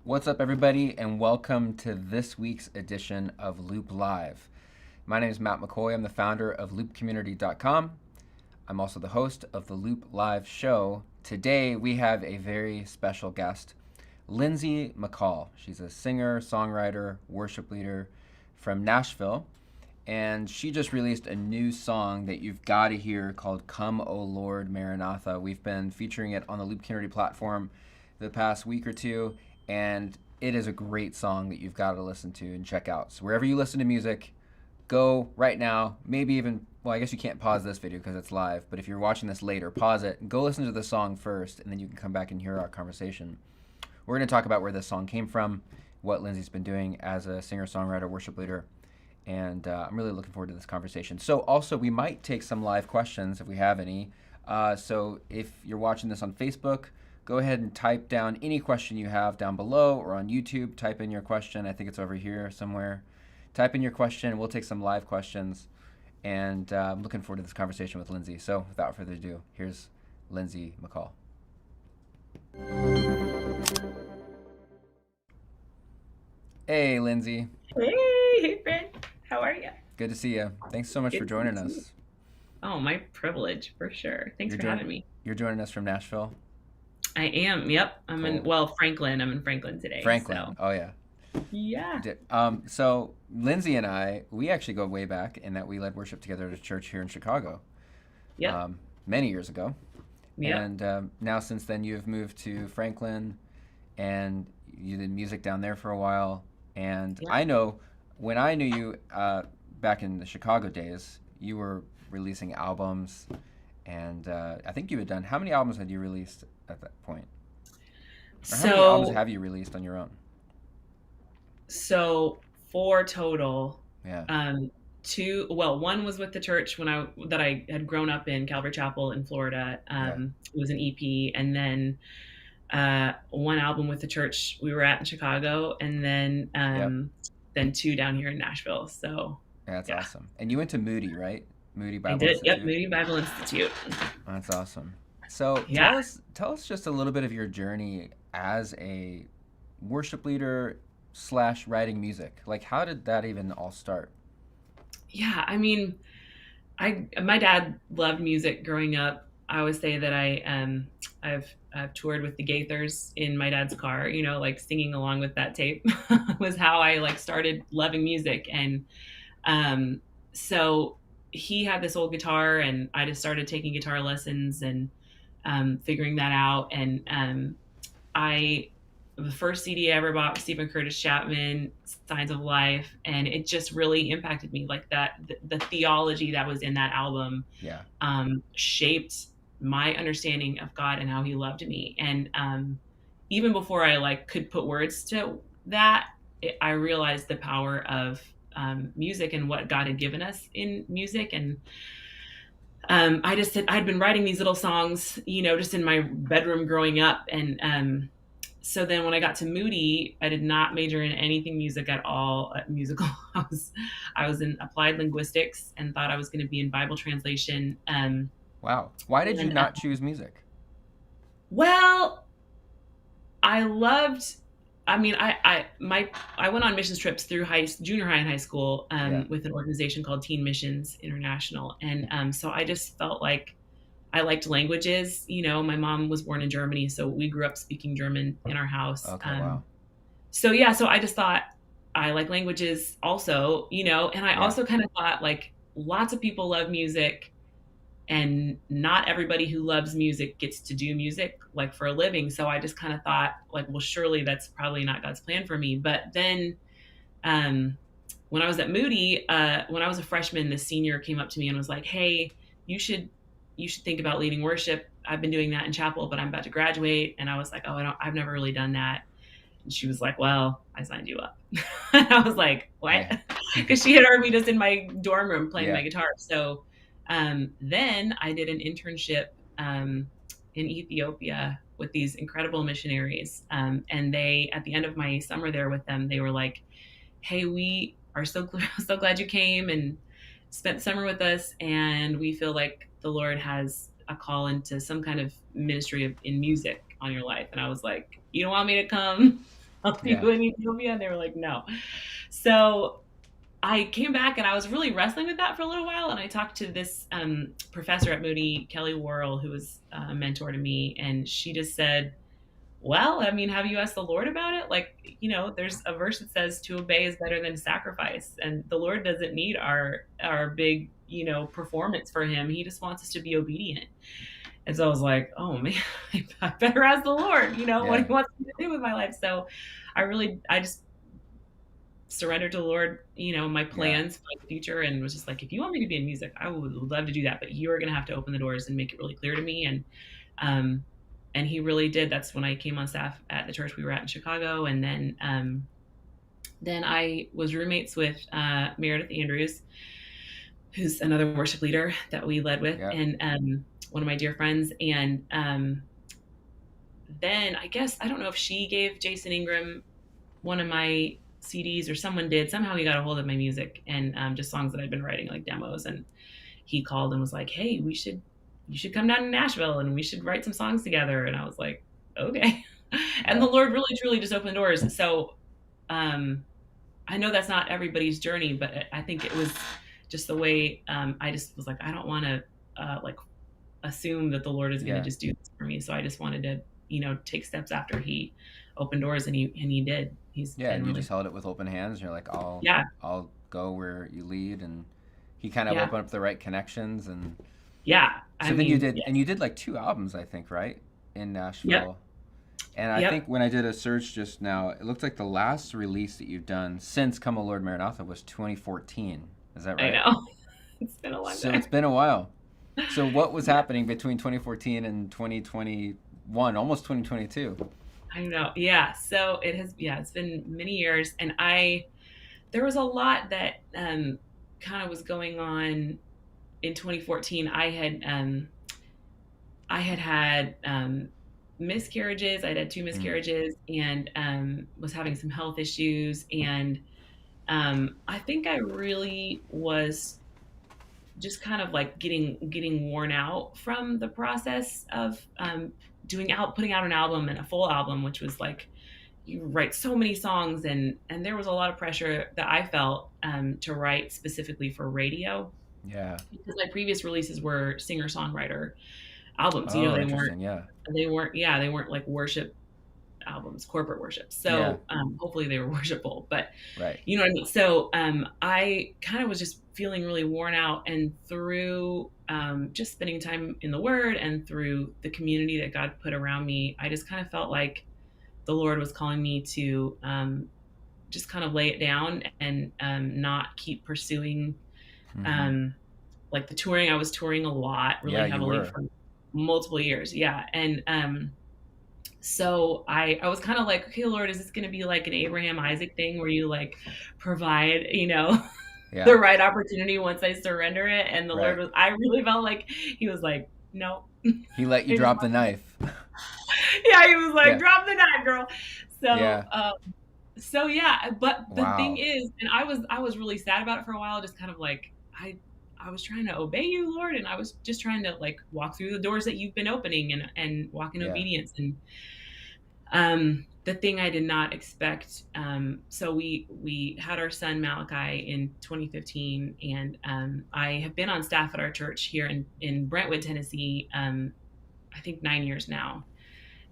What's up, everybody, and welcome to this week's edition of Loop Live. My name is Matt McCoy. I'm the founder of loopcommunity.com. I'm also the host of the Loop Live show. Today, we have a very special guest, Lindsay McCaul. She's a singer, songwriter, worship leader from Nashville, and she just released a new song that you've got to hear called Come, O Lord, Maranatha. We've been featuring it on the Loop Community platform the past week or two, and it is a great song that you've got to listen to and check out. So wherever you listen to music, go right now, maybe even, well, I guess you can't pause this video because it's live, but if you're watching this later, pause it and go listen to the song first, and then you can come back and hear our conversation. We're going to talk about where this song came from, what Lindsay's been doing as a singer-songwriter, worship leader, and I'm really looking forward to this conversation. So also, we might take some live questions if we have any. So if you're watching this on Facebook, go ahead and type down any question you have down below, or on YouTube, type in your question. I think it's over here somewhere. Type in your question. We'll take some live questions, and I'm looking forward to this conversation with Lindsay. So without further ado, here's Lindsay McCaul. Hey, Lindsay. Hey, friend. How are you? Good to see you. Thanks so much for joining us. Oh, my privilege, for sure. Thanks for having me. You're joining us from Nashville? I am. Yep. I'm Cool. Franklin. I'm in Franklin today. Franklin. So. Oh, yeah. Yeah. So Lindsay and I, we actually go way back in that we led worship together at a church here in Chicago. Yeah. Many years ago. Yeah. And now since then you've moved to Franklin, and you did music down there for a while. And Yeah. I know when I knew you back in the Chicago days, you were releasing albums, and I think you had done, how many albums had you released at that point? Or how many albums have you released on your own? So 4 total. Yeah. One was with the church that I had grown up in, Calvary Chapel in Florida. It was an EP, and then 1 album with the church we were at in Chicago, and then 2 down here in Nashville. So that's awesome. And you went to Moody, right? Moody Bible I did. Institute. Yep, Moody Bible Institute. That's awesome. So tell us just a little bit of your journey as a worship leader / writing music. Like, how did that even all start? Yeah, I mean, my dad loved music growing up. I always say that I've toured with the Gaithers in my dad's car, like singing along with that tape was how I started loving music. And so he had this old guitar, and I just started taking guitar lessons and figuring that out. And the first CD I ever bought was Stephen Curtis Chapman, Signs of Life, and it just really impacted me. Like that, the theology that was in that album shaped my understanding of God and how he loved me. And even before I could put words to that, I realized the power of music and what God had given us in music. And I'd been writing these little songs, just in my bedroom growing up. And so then when I got to Moody, I did not major in anything music at all, musical. I was in applied linguistics and thought I was going to be in Bible translation. Wow. Why did you not choose music? Well, I went on missions trips through junior high and high school with an organization called Teen Missions International. And so I just felt like I liked languages. My mom was born in Germany, so we grew up speaking German in our house. Okay, wow. So I just thought I like languages also, and I also kind of thought lots of people love music, and not everybody who loves music gets to do music for a living. So I just kind of thought well, surely that's probably not God's plan for me. But then when I was at Moody, when I was a freshman, the senior came up to me and was like, hey, you should think about leading worship. I've been doing that in chapel, but I'm about to graduate. And I was like, I've never really done that. And she was like, well, I signed you up. And I was like, what? Because she had heard me just in my dorm room playing my guitar. So then I did an internship in Ethiopia with these incredible missionaries. And they, at the end of my summer there with them, they were like, hey, we are so glad you came and spent summer with us. And we feel like the Lord has a call into some kind of ministry in music on your life. And I was like, you don't want me to come help Yeah. you in Ethiopia? And they were like, no. So I came back and I was really wrestling with that for a little while. And I talked to this professor at Moody, Kelly Worrell, who was a mentor to me. And she just said, well, I mean, have you asked the Lord about it? Like, there's a verse that says to obey is better than sacrifice. And the Lord doesn't need our big, performance for him. He just wants us to be obedient. And so I was like, oh man, I better ask the Lord, what Yeah. he wants me to do with my life. So I just surrendered to the Lord, my Yeah. plans for the future, and was just like, if you want me to be in music, I would love to do that, but you're going to have to open the doors and make it really clear to me. Um, and he really did. That's when I came on staff at the church we were at in Chicago. And then I was roommates with Meredith Andrews, who's another worship leader that we led with, Yeah. and one of my dear friends. And then I guess, I don't know if she gave Jason Ingram one of my CDs or someone did. Somehow he got a hold of my music and just songs that I'd been writing, like demos. And he called and was like, hey, you should come down to Nashville and we should write some songs together. And I was like, okay. And Yeah. the Lord really, truly just opened doors. So I know that's not everybody's journey, but I think it was just the way I just was like, I don't want to like assume that the Lord is going to Yeah. just do this for me. So I just wanted to, take steps after he opened doors, and he did. He's Yeah. been And you really, just held it with open hands. You're like, yeah, I'll go where you lead. And he kind of yeah, opened up the right connections. And yeah. I so then you mean, did, yeah, and you did like 2 albums, I think, right? In yep, Nashville. And I think yep. when I did a search just now, it looked like the last release that you've done since Come O Lord Maranatha was 2014. Is that I right? know. It's been a long So it's time. been a while. So what was Yeah, happening between 2014 and 2021, almost 2022? I know. Yeah. So it has. Yeah, it's been many years, and there was a lot that kind of was going on in 2014. I had had miscarriages. I'd had two Mm. miscarriages, and was having some health issues. And I think I really was just kind of like getting worn out from the process of putting out an album, and a full album, which was like, you write so many songs, and there was a lot of pressure that I felt to write specifically for radio, Yeah. because my previous releases were singer songwriter albums. Oh, They weren't interesting. Yeah. they weren't like worship albums, corporate worship. Yeah. So hopefully they were worshipful, but Right. you know what I mean? So I kind of was just feeling really worn out, and through just spending time in the Word and through the community that God put around me, I just kind of felt like the Lord was calling me to just kind of lay it down and not keep pursuing Hmm. um, like the touring. I was touring a lot, Yeah, really you heavily were. for multiple years. Yeah. And so I was kind of like, okay, Lord, is this going to be like an Abraham Isaac thing where you like provide, Yeah. the right opportunity once I surrender it? And the Lord Right. was, I really felt like he was like, no. He let you He just drop the knife. yeah, he was like, Yeah. drop the knife, girl. So Yeah. yeah, but the thing Wow. is, and I was really sad about it for a while, just kind of like I was trying to obey you, Lord, and I was just trying to like walk through the doors that you've been opening, and walk in Yeah. obedience. And the thing I did not expect, so we had our son Malachi in 2015, and I have been on staff at our church here in Brentwood, Tennessee, I think 9 years now.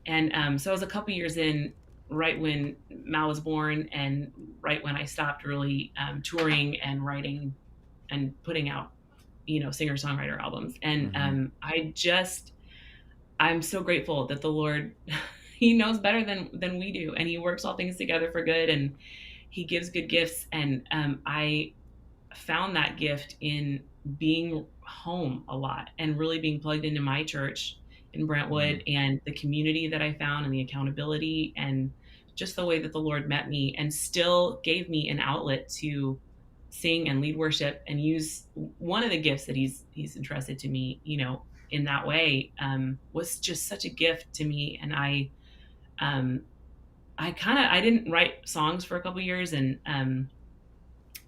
And so I was a couple years in, right when Mal was born, and right when I stopped really touring and writing and putting out, singer songwriter albums. And Hmm. I'm so grateful that the Lord, He knows better than we do, and He works all things together for good, and He gives good gifts. And I found that gift in being home a lot and really being plugged into my church in Hmm. Brentwood, and the community that I found, and the accountability, and just the way that the Lord met me and still gave me an outlet to sing and lead worship and use one of the gifts that he's entrusted to me, in that way, was just such a gift to me. And um, I didn't write songs for a couple years, and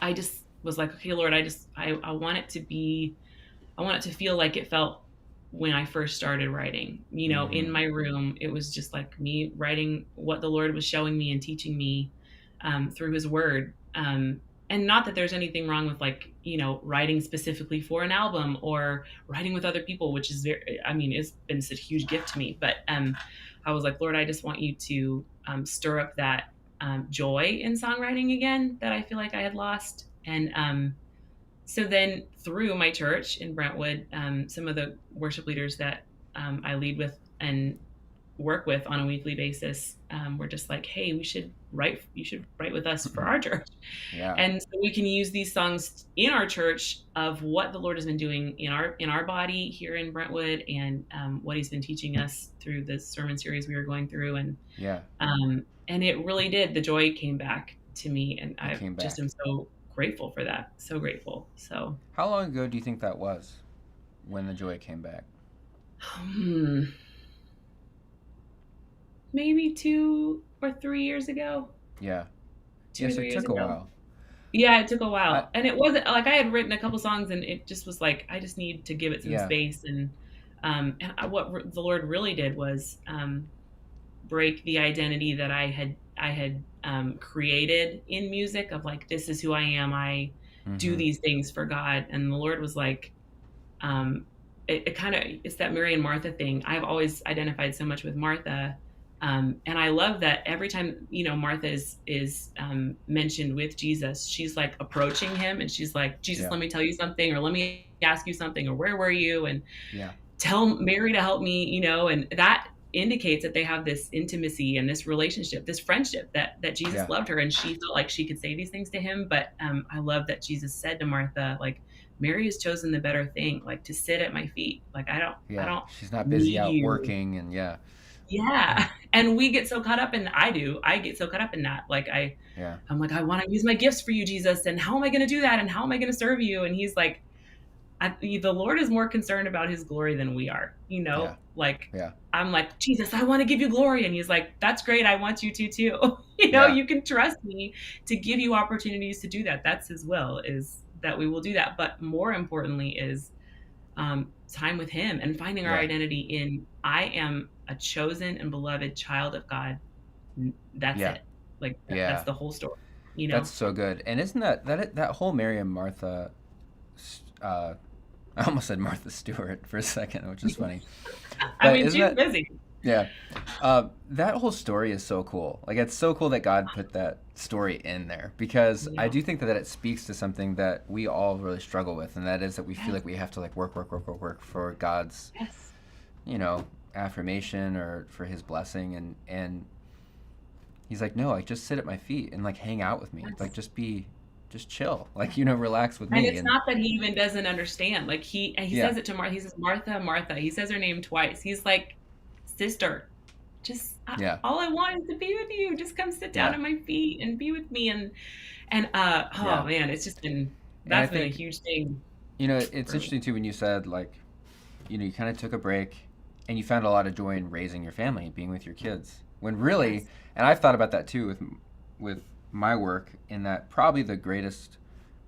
I just was like, okay, Lord, I want it to feel like it felt when I first started writing. You know, in my room, it was just like me writing what the Lord was showing me and teaching me through His Word. And not that there's anything wrong with, like, you know, writing specifically for an album or writing with other people, which is very, I mean, it's been such a huge gift to me. But I was like, Lord, I just want you to stir up that joy in songwriting again that I feel like I had lost. And so then through my church in Brentwood, some of the worship leaders that I lead with and work with on a weekly basis were just like, hey, you should write with us for our church. Yeah. And so we can use these songs in our church of what the Lord has been doing in our body here in Brentwood, and what He's been teaching us through this sermon series we were going through. And and it really did. The joy came back to me, and I just am so grateful for that. So grateful. So how long ago do you think that was when the joy came back? Maybe 2 or 3 years ago. Yeah. Yes, it took a while. Yeah, it took a while. And it wasn't like I had written a couple songs, and it just was like, I just need to give it some space. And what the Lord really did was break the identity that I had created in music of like, this is who I am. I do these things for God. And the Lord was like, it kind of, it's that Mary and Martha thing. I've always identified so much with Martha. And I love that every time, you know, Martha is mentioned with Jesus, she's like approaching Him, and she's like, Jesus, let me tell you something, or let me ask you something, or where were you? And tell Mary to help me, you know. And that indicates that they have this intimacy and this relationship, this friendship, that Jesus loved her, and she felt like she could say these things to Him. But I love that Jesus said to Martha, like, Mary has chosen the better thing, like to sit at my feet. Like, I don't. She's not busy out working, and Yeah. And we get so caught up in, I get so caught up in that. Like I'm like, I want to use my gifts for you, Jesus. And how am I going to do that? And how am I going to serve you? And He's like, the Lord is more concerned about His glory than we are, you know? I'm like, Jesus, I want to give you glory. And He's like, that's great. I want you to too. You know, you can trust me to give you opportunities to do that. That's His will, is that we will do that. But more importantly is time with Him, and finding our identity in, I am a chosen and beloved child of God. That's it. Like that's the whole story. You know, that's so good. And isn't that whole Mary and Martha? I almost said Martha Stewart for a second, which is funny. I mean, she's busy. Yeah. That whole story is so cool. Like, it's so cool that God put that story in there, because I do think that it speaks to something that we all really struggle with, and that is that we feel like we have to like work for God's, you know, affirmation or for His blessing, and He's like, no, like, just sit at my feet and like hang out with me, like just chill, like, you know, relax with me. And it's not that He even doesn't understand. Like he says it to Martha. He says, Martha, Martha. He says her name twice. He's like, sister, just all I want is to be with you. Just come sit down at my feet and be with me. And man, it's just been, that's been a huge thing. You know, it's interesting too when you said, like, you know, you kind of took a break and you found a lot of joy in raising your family, being with your kids. When really, and I've thought about that too with my work, in that probably the greatest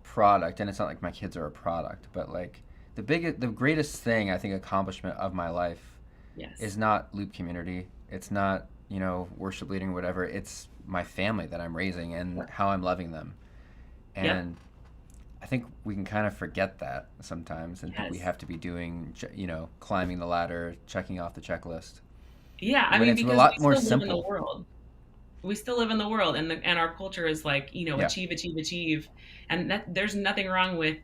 product, and it's not like my kids are a product, but like the greatest thing, I think, accomplishment of my life is not Loop Community. It's not, you know, worship leading or whatever. It's my family that I'm raising and how I'm loving them. And I think we can kind of forget that sometimes, and think we have to be doing, you know, climbing the ladder, checking off the checklist. Yeah, I mean, because a lot more simple. Live in the world. We still live in the world, and our culture is like, you know, achieve, and that there's nothing wrong with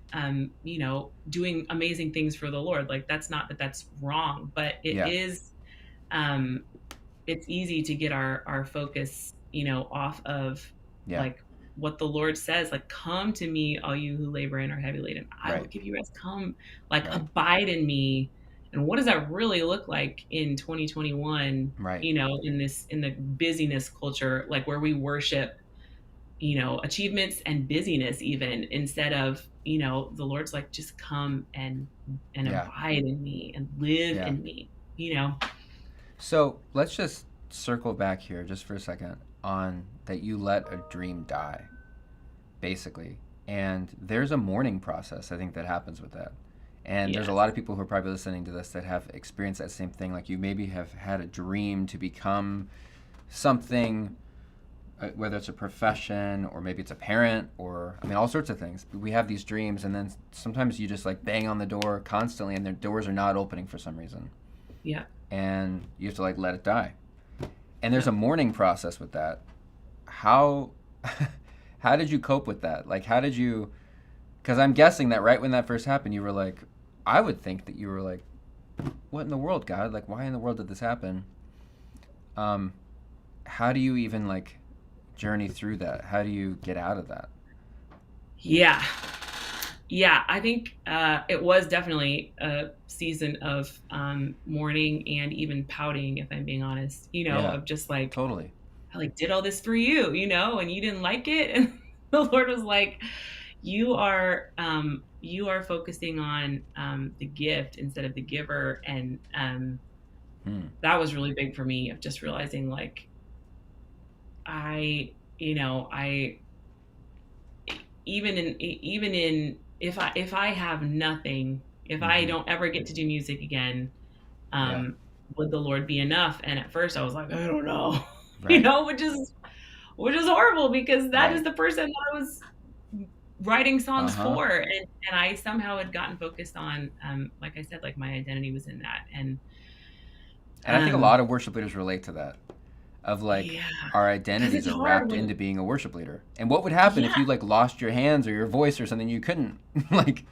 you know, doing amazing things for the Lord. Like, that's not that that's wrong, but it is it's easy to get our focus, you know, off of like what the Lord says, like, come to me, all you who labor and are heavy laden, I will give you rest. Come, like, abide in me. And what does that really look like in 2021? You know, in the busyness culture, like, where we worship, you know, achievements and busyness even, instead of, you know, the Lord's like, just come and abide in me and live in me, you know. So let's just circle back here just for a second on that you let a dream die, basically. And there's a mourning process, I think, that happens with that. And there's a Yes. lot of people who are probably listening to this that have experienced that same thing. Like you maybe have had a dream to become something, whether it's a profession or maybe it's a parent or, I mean, all sorts of things. We have these dreams, and then sometimes you just like bang on the door constantly, and the doors are not opening for some reason. Yeah. And you have to like let it die. And there's Yeah. a mourning process with that. How, how did you cope with that? Like, how did you, because I'm guessing that right when that first happened, you were like, I would think that you were like, what in the world, God? Like, why in the world did this happen? Um, how do you even like journey through that? How do you get out of that? Yeah. Yeah, I think it was definitely a season of mourning and even pouting, if I'm being honest. Yeah, Of just like totally. I like did all this for you, and you didn't like it, and the Lord was like, you are focusing on the gift instead of the giver, and Hmm. that was really big for me of just realizing like I even in if I have nothing, if I Mm-hmm. don't ever get to do music again, Yeah. um, would the Lord be enough? And at first I was like, I don't know, Right. which is horrible because that is Right. the person that I was writing Uh songs huh. for, and I somehow had gotten focused on, like I said, like my identity was in that, and And I think a um, lot of worship leaders relate to that. Of like yeah, our because identities it's are hard wrapped when into being a worship leader. And what would happen if yeah, you like lost your hands or your voice or something you couldn't like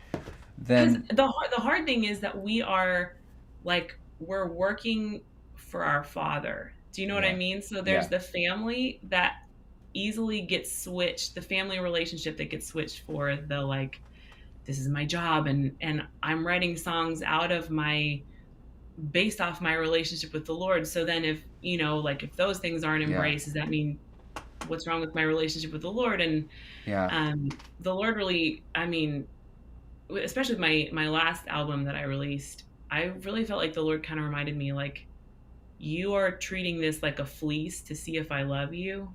because then the hard thing is that we're working for our Father. Do you know what I yeah. mean? So there's Yeah. the family that easily gets switched, the family relationship that gets switched for the like, this is my job, and I'm writing songs out of my based off my relationship with the Lord. So then if like if those things aren't Yeah. embraced, does that mean what's wrong with my relationship with the Lord? And Yeah. the Lord really, I mean, especially my last album that I released, I really felt like the Lord kind of reminded me like, you are treating this like a fleece to see if I love you,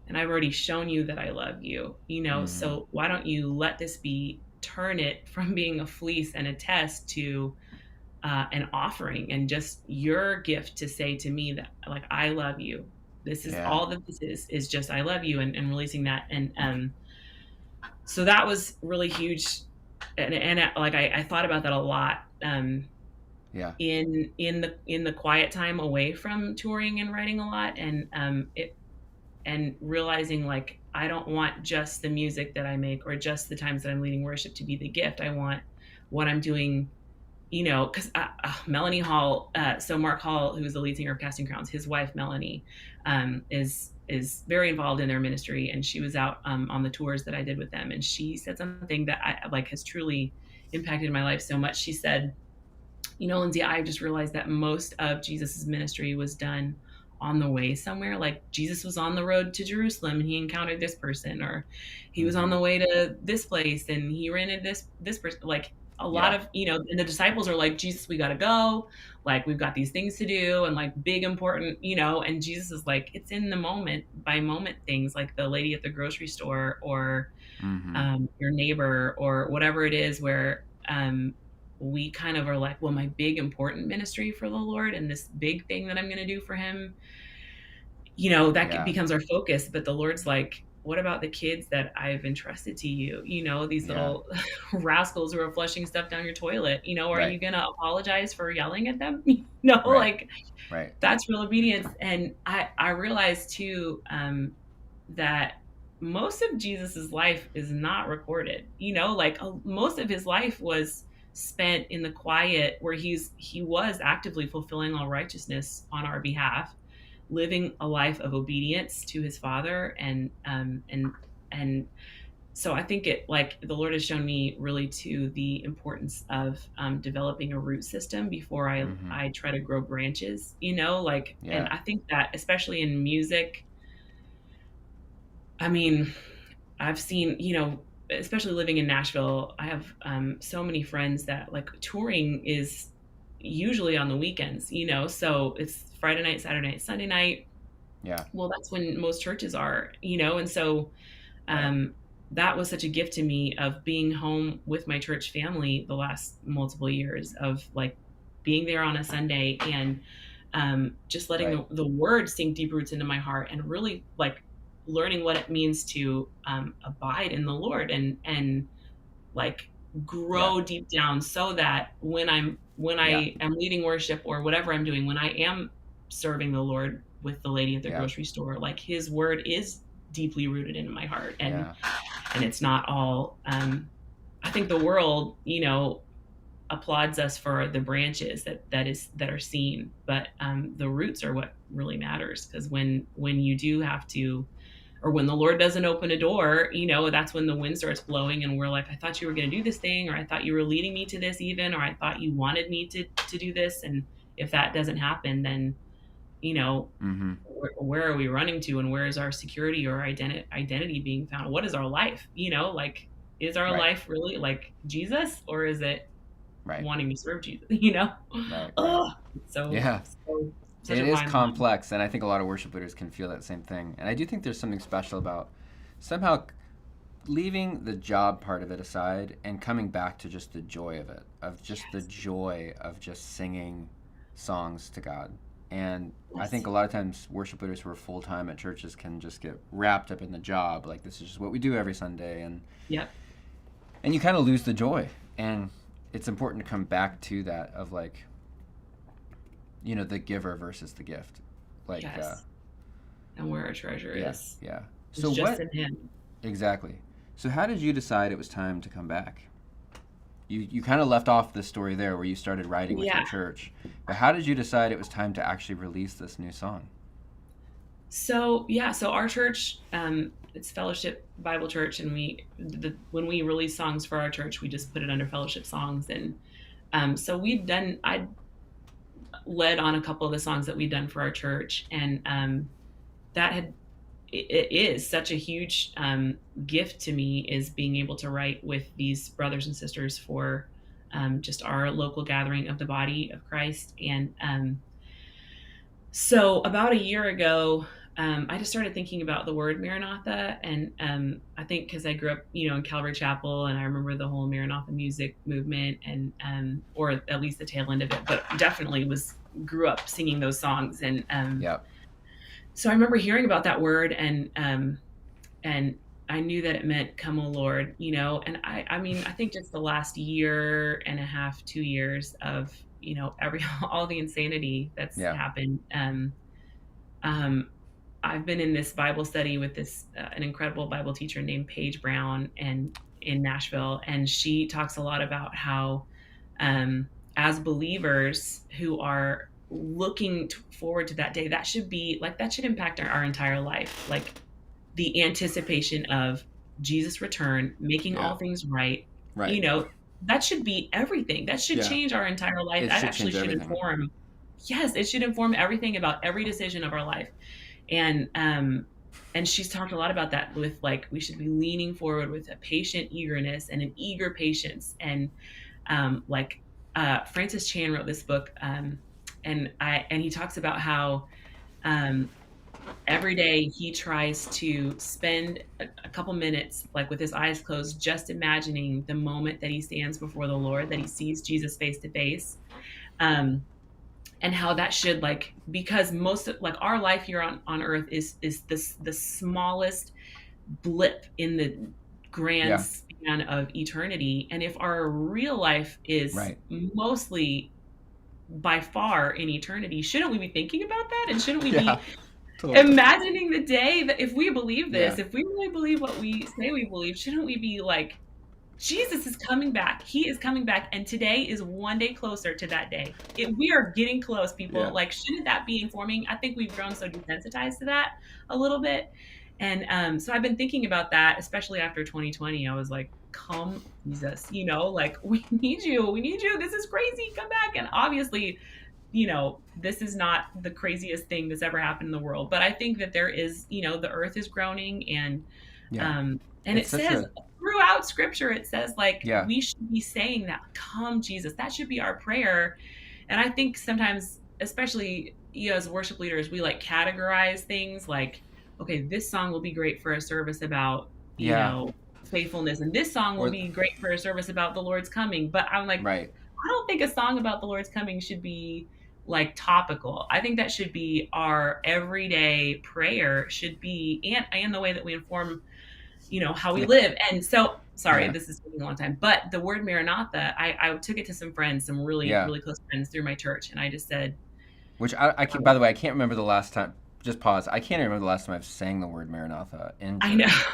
and I've already shown you that I love you, Mm-hmm. so why don't you let this be turn it from being a fleece and a test to an offering and just your gift to say to me that like I love you. This is Yeah. all that this is just I love you, and releasing that. And so that was really huge, and like I thought about that a lot, Yeah. in the quiet time away from touring and writing a lot, and it and realizing like I don't want just the music that I make or just the times that I'm leading worship to be the gift. I want what I'm doing, because Melanie Hall, so Mark Hall, who is the lead singer of Casting Crowns, his wife Melanie, is very involved in their ministry, and she was out on the tours that I did with them, and she said something that I like has truly impacted my life so much. She said, Lindsay, I just realized that most of Jesus's ministry was done on the way somewhere. Like Jesus was on the road to Jerusalem and he encountered this person, or he was on Mm-hmm. the way to this place and he ran into this person. Like a lot Yeah. of, and the disciples are like, Jesus, we got to go. Like we've got these things to do and like big important, and Jesus is like, it's in the moment by moment things like the lady at the grocery store, or Mm-hmm. your neighbor, or whatever it is, where we kind of are like, well, my big important ministry for the Lord and this big thing that I'm going to do for him, that Yeah. becomes our focus. But the Lord's like, what about the kids that I've entrusted to you? These Yeah. little rascals who are flushing stuff down your toilet. Are Right. you going to apologize for yelling at them? Right. Like Right. that's real obedience. And I realized too, that most of Jesus's life is not recorded. Like most of his life was spent in the quiet, where he was actively fulfilling all righteousness on our behalf, living a life of obedience to his Father, and so I think it like the Lord has shown me really to the importance of developing a root system before I Mm-hmm. I try to grow branches. Like, and Yeah. I think that especially in music, I mean, I've seen, especially living in Nashville, I have so many friends that like touring is usually on the weekends, so it's Friday night, Saturday night, Sunday night. Yeah. Well, that's when most churches are, and so Right. um, that was such a gift to me of being home with my church family the last multiple years, of like being there on a Sunday and just letting Right. the word sink deep roots into my heart, and really like learning what it means to abide in the Lord, and like Yeah. grow deep down, so that when Yeah. I am leading worship or whatever I'm doing, when I am serving the Lord with the lady at the Yeah. grocery store, like his word is deeply rooted in my heart, Yeah. and it's not all I think the world, applauds us for the branches that are seen, but the roots are what really matters, because when you do have to, or when the Lord doesn't open a door, that's when the wind starts blowing and we're like, I thought you were going to do this thing, or I thought you were leading me to this even, or I thought you wanted me to do this. And if that doesn't happen, then, you know, Mm-hmm. where are we running to, and where is our security or identity being found? What is our life? Like, is our Right. life really like Jesus, or is it Right. wanting to serve Jesus, Right. Right. Oh, so, Yeah. so such It a is fine line. complex, and I think a lot of worship leaders can feel that same thing. And I do think there's something special about somehow leaving the job part of it aside and coming back to just the joy of it, of just the Yes. joy of just singing songs to God. And I Yes. think a lot of times worship leaders who are full time at churches can just get wrapped up in the job, like this is just what we do every Sunday, Yep. and you kind of lose the joy. And it's important to come back to that of like, the giver versus the gift. Like, Yes. And where our treasure yeah, is yeah. is So just what in him. exactly? So how did you decide it was time to come back? You kind of left off this story there where you started writing with your Yeah. church, but how did you decide it was time to actually release this new song? So yeah, so our church, it's Fellowship Bible Church, and when we release songs for our church, we just put it under Fellowship Songs, and so I led on a couple of the songs that we'd done for our church, and that had it is such a huge gift to me, is being able to write with these brothers and sisters for just our local gathering of the body of Christ. And so about a year ago, I just started thinking about the word Maranatha. And I think because I grew up, in Calvary Chapel, and I remember the whole Maranatha music movement, and or at least the tail end of it, but definitely grew up singing those songs. And Yep. so I remember hearing about that word, and I knew that it meant "Come, O Lord," And I mean, I think just the last year and a half, 2 years of every all the insanity that's Yeah. happened. Um, I've been in this Bible study with this an incredible Bible teacher named Paige Brown, and in Nashville, and she talks a lot about how, as believers who are looking forward to that day, that should impact our entire life, like the anticipation of Jesus' return, making Yeah. all things right. Right. You know, that should be everything. That should Yeah. change our entire life. It That should actually change should everything. inform, yes, it should inform everything about every decision of our life. And she's talked a lot about that, with like we should be leaning forward with a patient eagerness and an eager patience. And like Francis Chan wrote this book, and he talks about how um, every day he tries to spend a couple minutes, like with his eyes closed, just imagining the moment that he stands before the Lord, that he sees Jesus face to face. Um, and how that should, like, because most of, like, our life here on earth is this the smallest blip in the grand Yeah. span of eternity. And if our real life is Right. mostly by far in eternity, shouldn't we be thinking about that? And shouldn't we Yeah. be Totally. imagining the day that, if we believe Yeah. this, if we really believe what we say we believe, shouldn't we be like, Jesus is coming back. He is coming back. And today is one day closer to that day. We are getting close, people. Yeah. Like, shouldn't that be informing? I think we've grown so desensitized to that a little bit. And so I've been thinking about that, especially after 2020. I was like, come, Jesus, like, we need you. We need you. This is crazy. Come back. And obviously, this is not the craziest thing that's ever happened in the world. But I think that there is, the earth is groaning, Yeah. and it It's such says a throughout scripture, it says, like, yeah. we should be saying that, come, Jesus. That should be our prayer. And I think sometimes, especially, as worship leaders, we like categorize things like, okay, this song will be great for a service about, Yeah. faithfulness, and this song will Or be great for a service about the Lord's coming. But I'm like, right. I don't think a song about the Lord's coming should be like topical. I think that should be our everyday prayer, should be, and the way that we inform, how we Yeah. live. And so, sorry, Yeah. this is taking a long time, but the word Maranatha, I took it to some friends, some really, Yeah. really close friends through my church. And I just said, Which I can, by the way, I can't remember the last time. Just pause. I can't remember the last time I've sang the word Maranatha in I know. church.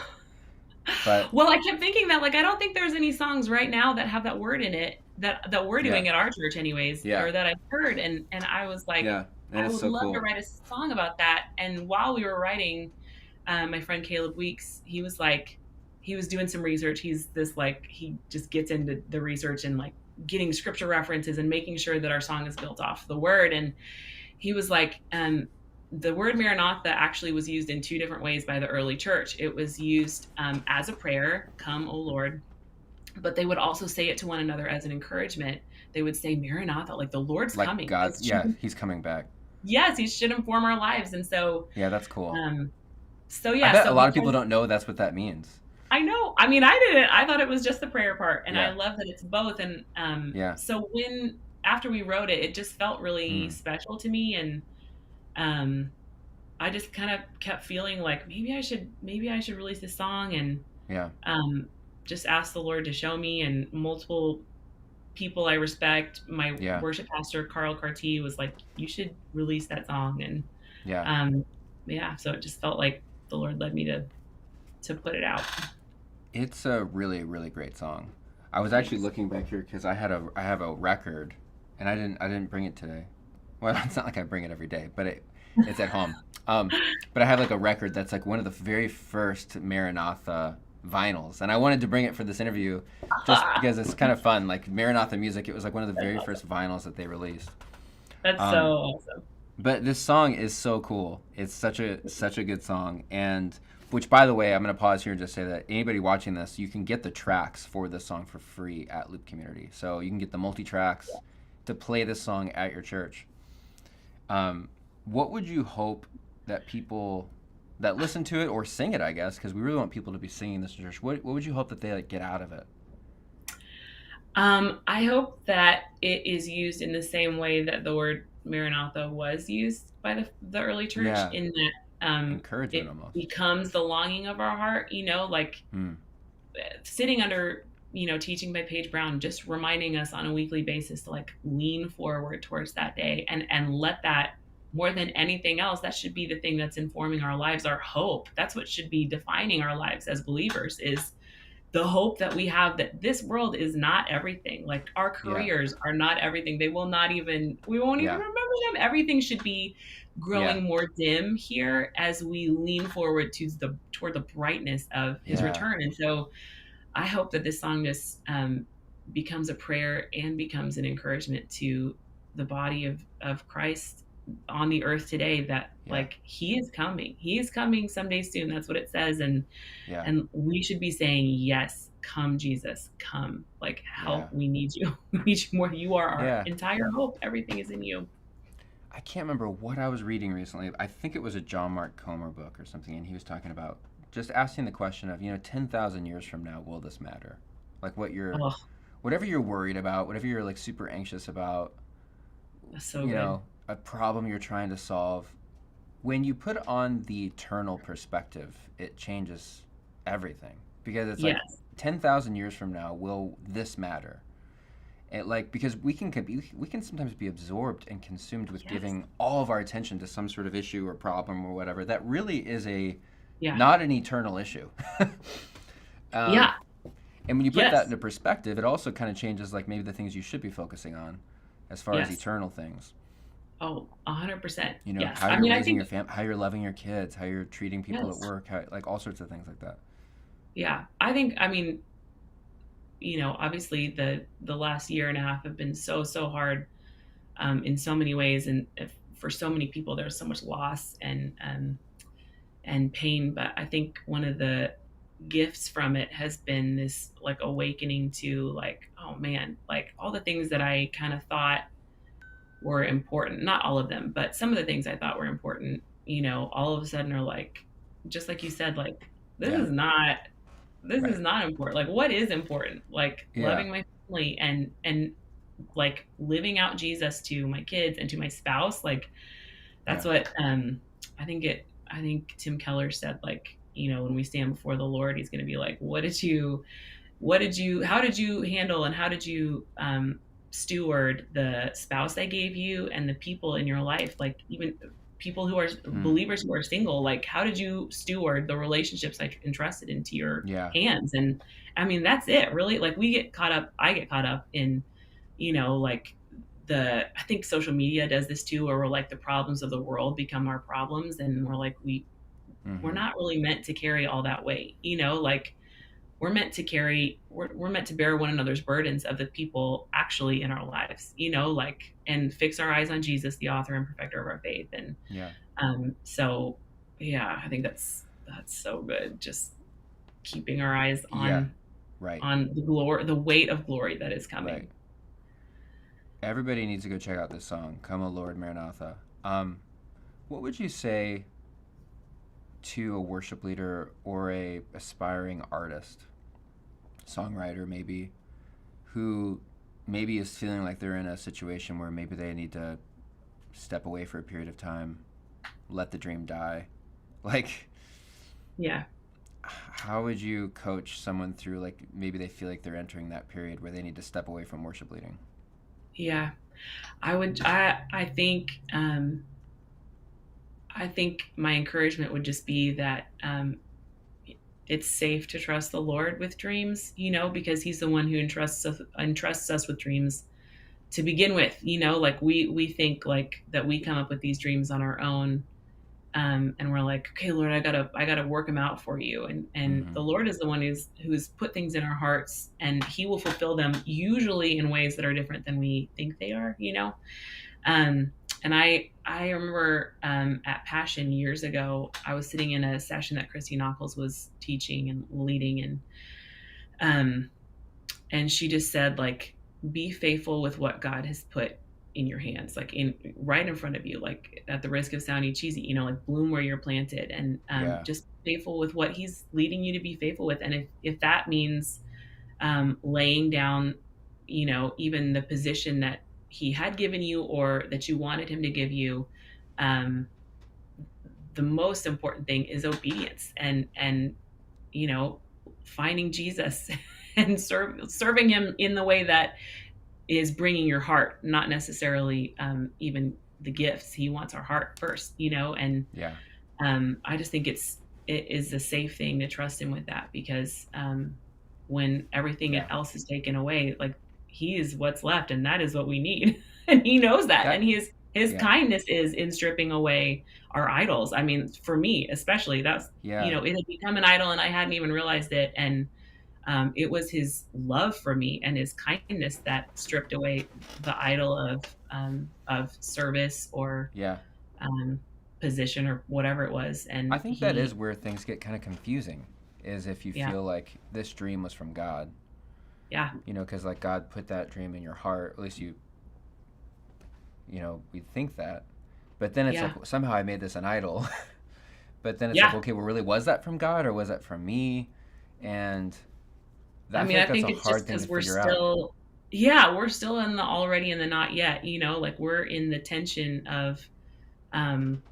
But Well, I kept thinking that, like, I don't think there's any songs right now that have that word in it that we're yeah, doing at our church anyways, yeah, or that I've heard. And I was like, yeah, and I it's would so love to cool. write a song about that. And while we were writing, my friend Caleb Weeks, he was like, he was doing some research. He's this, like, he just gets into the research and like getting scripture references and making sure that our song is built off the word. And he was like, the word Maranatha actually was used in two different ways by the early church. It was used as a prayer, come, O Lord, but they would also say it to one another as an encouragement. They would say Maranatha, like the Lord's Like coming. God, yeah, He's coming back. Yes, he should inform our lives. And so, Yeah, that's cool. um, so I yeah, bet a so lot of people because don't know that's what that means. I know, I mean, I didn't, I thought it was just the prayer part, and I Yeah, love that it's both. And yeah, so after we wrote it, it just felt really mm, special to me. And um, I just kind of kept feeling like maybe I should release this song, and yeah, um, just ask the Lord to show me. And multiple people I respect, my yeah, worship pastor Carl Carty was like, "You should release that song." And yeah. um, yeah, so it just felt like the Lord led me to put it out. It's a really, really great song. I was actually Thanks. looking back here because I have a record, and I didn't bring it today. Well, it's not like I bring it every day, but it's at home. But I have like a record that's like one of the very first Maranatha vinyls, and I wanted to bring it for this interview, just because it's kind of fun. Like Maranatha music, it was like one of the That's very awesome. first vinyls that they released. That's so Um, awesome. but this song is so cool. It's such a good song, and which, by the way, I'm going to pause here and just say that anybody watching this, you can get the tracks for this song for free at Loop Community. So you can get the multi tracks to play this song at your church. What would you hope that people that listen to it or sing it, I guess, because we really want people to be singing this in church. What would you hope that they like get out of it? I hope that it is used in the same way that the word Maranatha was used by the early church, Yeah, in that encouragement it almost. becomes the longing of our heart, like Hmm. sitting under, teaching by Paige Brown, just reminding us on a weekly basis to like lean forward towards that day, and let that, more than anything else, that should be the thing that's informing our lives, our hope. That's what should be defining our lives as believers, is the hope that we have that this world is not everything. Like our Yeah, careers are not everything. We won't even yeah, remember them. Everything should be yeah, growing more dim here as we lean forward toward the brightness of his yeah, return. And so I hope that this song just becomes a prayer and becomes an encouragement to the body of Christ on the earth today, that yeah, like he is coming someday soon. That's what it says. And yeah, and we should be saying, yes, come, Jesus, come. Like, yeah, help, we need you. We need you more. You are our yeah. entire hope. Everything is in you. I can't remember what I was reading recently. I think it was a John Mark Comer book or something, and he was talking about just asking the question of, 10,000 years from now, will this matter? Like Oh, whatever you're worried about, whatever you're like super anxious about, that's so good. a problem you're trying to solve, when you put on the eternal perspective, it changes everything. Because it's like Yes. 10,000 years from now, will this matter? And like because we can sometimes be absorbed and consumed with Yes. giving all of our attention to some sort of issue or problem or whatever that really is a Yeah. not an eternal issue. um, Yeah. and when you put that Yes. into perspective, it also kind of changes like maybe the things you should be focusing on as far as Yes. eternal things. Oh, 100%. Yes. How I you're mean, I raising think, your how you're loving your kids, how you're treating people at yes. work, like all sorts of things like that. Yeah. I mean, obviously the last year and a half have been so hard, in so many ways. And for so many people, there's so much loss and pain. But I think one of the gifts from it has been this like awakening to, like, oh man, like all the things that I kind of thought were important, not all of them, but some of the things I thought were important, all of a sudden are like, just like you said, like, this Yeah, is not this is Right. not important. Like, what is important? Like Yeah. loving my family and like living out Jesus to my kids and to my spouse. Like that's Yeah. what I think Tim Keller said, like, when we stand before the Lord, he's going to be like, how did you handle and how did you steward the spouse I gave you and the people in your life, like even people who are Hmm. believers who are single, like how did you steward the relationships I entrusted into your Yeah. hands? And I mean, that's it really. Like I get caught up in, like I think social media does this too, where we're like the problems of the world become our problems, and we're like we're Hmm. not really meant to carry all that weight, like we're meant to bear one another's burdens of the people actually in our lives, like, and fix our eyes on Jesus, the author and perfecter of our faith. And Yeah. so yeah, I think that's so good, just keeping our eyes Yeah. Right. on the weight of glory that is Right. coming. Everybody needs to go check out this song, "Come, O Lord, Maranatha." What would you say to a worship leader or a aspiring artist, songwriter maybe, who maybe is feeling like they're in a situation where maybe they need to step away for a period of time, let the dream die? Like, Yeah. how would you coach someone through, like, maybe they feel like they're entering that period where they need to step away from worship leading? Yeah. I think my encouragement would just be that it's safe to trust the Lord with dreams, because He's the one who entrusts us with dreams to begin with. Like we think like that we come up with these dreams on our own, and we're like, okay, Lord, I gotta work them out for you, and Mm-hmm. the Lord is the one who's put things in our hearts, and He will fulfill them usually in ways that are different than we think they are. Um, and I remember at Passion years ago, I was sitting in a session that Christy Nockels was teaching and leading, um, and she just said, like, be faithful with what God has put in your hands, like in right in front of you, like at the risk of sounding cheesy, like bloom where you're planted, and Yeah. just faithful with what He's leading you to be faithful with. And if that means laying down, even the position that He had given you or that you wanted Him to give you, um, the most important thing is obedience, and you know finding Jesus and serving Him in the way that is bringing your heart, not necessarily even the gifts. He wants our heart first, and Yeah. I just think it is a safe thing to trust Him with that, because when everything Yeah. else is taken away, like He is what's left, and that is what we need, and He knows that, and That, His yeah. kindness is in stripping away our idols. I mean, for me especially, that's Yeah. it had become an idol, and I hadn't even realized it, and it was His love for me and His kindness that stripped away the idol of service or Yeah. um, position or whatever it was. I And think that is He, where things get kind of confusing, is if you yeah, feel like this dream was from God, yeah, because like God put that dream in your heart, at least we think that. But then it's like yeah, somehow I made this an idol. But then it's like, yeah. okay, well, really, was that from God or was that from me? And I I mean, feel I like that's think a it's hard just thing to because we're figure out. still, yeah, we're still in the already and the not yet. Like we're in the tension of um,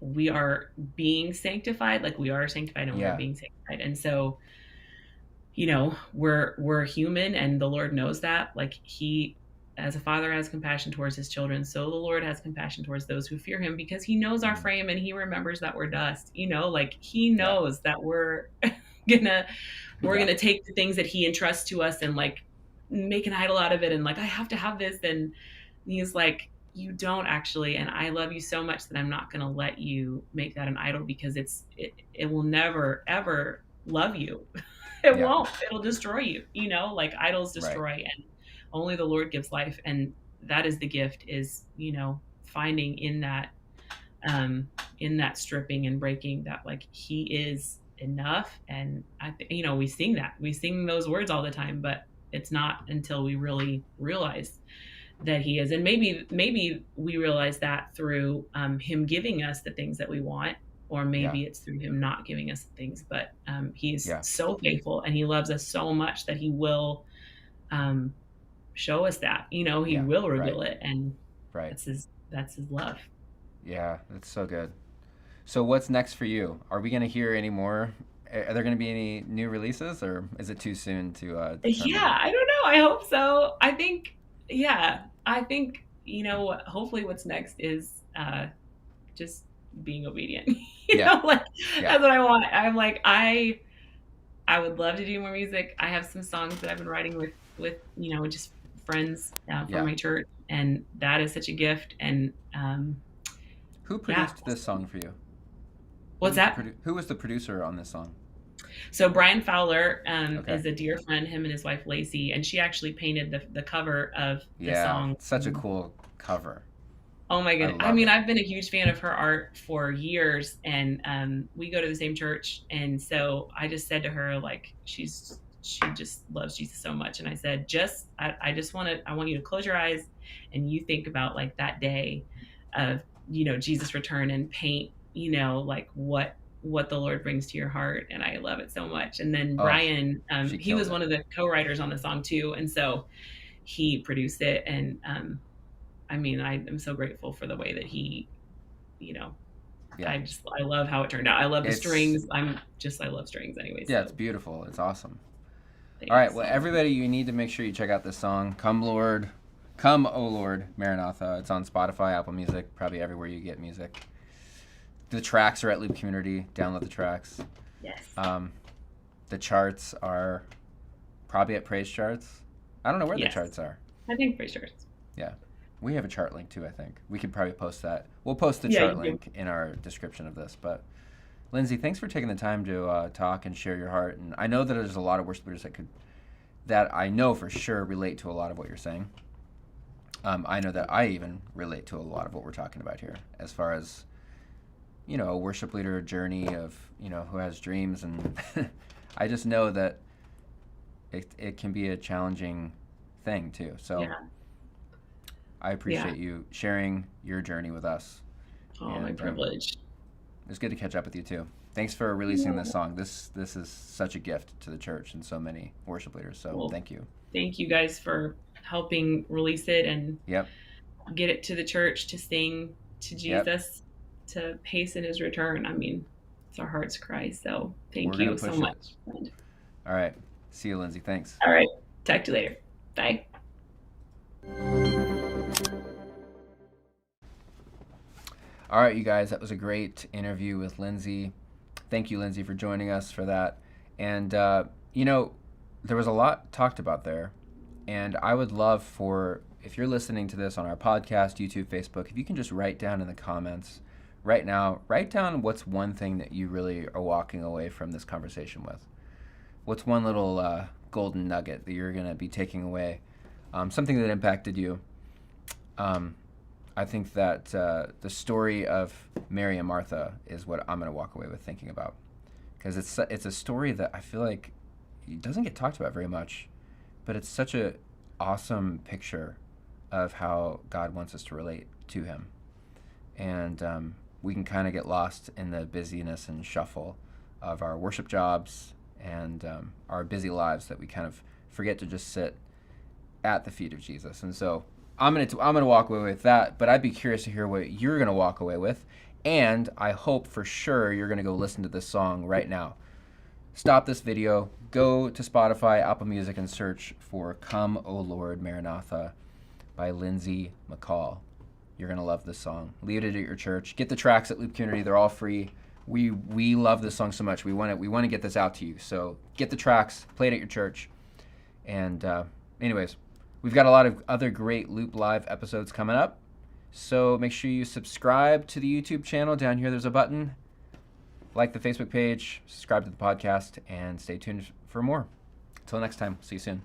we are being sanctified, like we are sanctified and we are Yeah. being sanctified, and so we're human, and the Lord knows that. Like He, as a father has compassion towards His children, so the Lord has compassion towards those who fear Him, because He knows our Mm. frame and He remembers that we're dust. Like He Yeah. knows that gonna we're Yeah. gonna take the things that He entrusts to us and like make an idol out of it, and like, I have to have this. And He's like, you don't actually, and I love you so much that I'm not gonna let you make that an idol, because it will never ever love you. It Yeah. won't. It'll destroy you. Like idols Right. destroy, and only the Lord gives life. And that is the gift, is, finding in that stripping and breaking, that like He is enough. And we sing that. We sing those words all the time, but it's not until we really realize that He is. And maybe we realize that through Him giving us the things that we want, or Yeah. maybe it's through him not giving us things. But he's Yeah. so faithful, and he loves us so much that he will um, show us that. He Yeah. will Right. reveal it, and Right. that's his love. Yeah. That's so good. So what's next for you? Are we going to hear any more? Are there going to be any new releases, or is it too soon to determine? Yeah, I don't know. I hope so. I think, yeah, I think, hopefully what's next is just being obedient. Yeah. Like Yeah. that's what I want. I'm like, I would love to do more music. I have some songs that I've been writing with just friends from Yeah. my church, and that is such a gift. And Who yeah, produced this song for you? what's that? Who was the producer on this song? So Brian Fowler Okay. is a dear friend, him and his wife Lacey, and she actually painted the cover of the Yeah. song. Such a cool cover. Oh my I goodness. I love mean, it. I've been a huge fan of her art for years, and we go to the same church. And so I just said to her, like, she just loves Jesus so much. And I said, I just I want you to close your eyes and you think about like that day of, Jesus return, and paint, like what the Lord brings to your heart. And I love it so much. And then Oh, Brian, she he killed was it. one of the co-writers on the song too. And so he produced it. And, I mean, I am so grateful for the way that he, you know, Yeah. I love how it turned out. I love the It's strings. I love strings anyway. yeah, it's So beautiful. It's awesome. All right, thanks well, so much. everybody, you need to make sure you check out this song, "Come Lord, Come, O Lord, Maranatha." It's on Spotify, Apple Music, probably everywhere you get music. The tracks are at Loop Community. Download the tracks. Yes. Um, the charts are probably at Praise Charts. I don't know where the Yes. charts are. I think pretty sure. Yeah. We have a chart link too, I think. We could probably post that. We'll post the Yeah, chart you do. link in our description of this. But Lindsay, thanks for taking the time to talk and share your heart. And I know that there's a lot of worship leaders that I know for sure relate to a lot of what you're saying. I know that I even relate to a lot of what we're talking about here, as far as a worship leader journey of who has dreams, and I just know that it can be a challenging thing too. So Yeah. I Yeah. appreciate you sharing your journey with us, Oh, my and privilege. it's good to catch up with you too. Thanks for releasing this song. This is such a gift to the church and so many worship leaders. So Well, thank you. thank you guys for helping release it and Yep. get it to the church to sing to Yep. Jesus, to hasten his return. I mean, it's our heart's cry. So We're thank gonna you so push it. much. All right. See you, Lindsay. Thanks. All right. Talk to you later. Bye. All right, you guys, that was a great interview with Lindsay. Thank you, Lindsay, for joining us for that. And, there was a lot talked about there. And I would love if you're listening to this on our podcast, YouTube, Facebook, if you can just write down in the comments right now, write down what's one thing that you really are walking away from this conversation with. What's one little golden nugget that you're going to be taking away? Something that impacted you. I think that the story of Mary and Martha is what I'm going to walk away with thinking about, because it's a story that I feel like it doesn't get talked about very much, but it's such a awesome picture of how God wants us to relate to Him, and we can kind of get lost in the busyness and shuffle of our worship jobs and our busy lives, that we kind of forget to just sit at the feet of Jesus. And so I'm gonna walk away with that, but I'd be curious to hear what you're gonna walk away with, and I hope for sure you're gonna go listen to this song right now. Stop this video, go to Spotify, Apple Music, and search for "Come, O Lord, Maranatha" by Lindsay McCaul. You're gonna love this song. Leave it at your church. Get the tracks at Loop Community; they're all free. We love this song so much. We want to get this out to you. So get the tracks, play it at your church, and anyways. We've got a lot of other great Loop Live episodes coming up, so make sure you subscribe to the YouTube channel. Down here there's a button. Like the Facebook page, subscribe to the podcast, and stay tuned for more. Until next time, see you soon.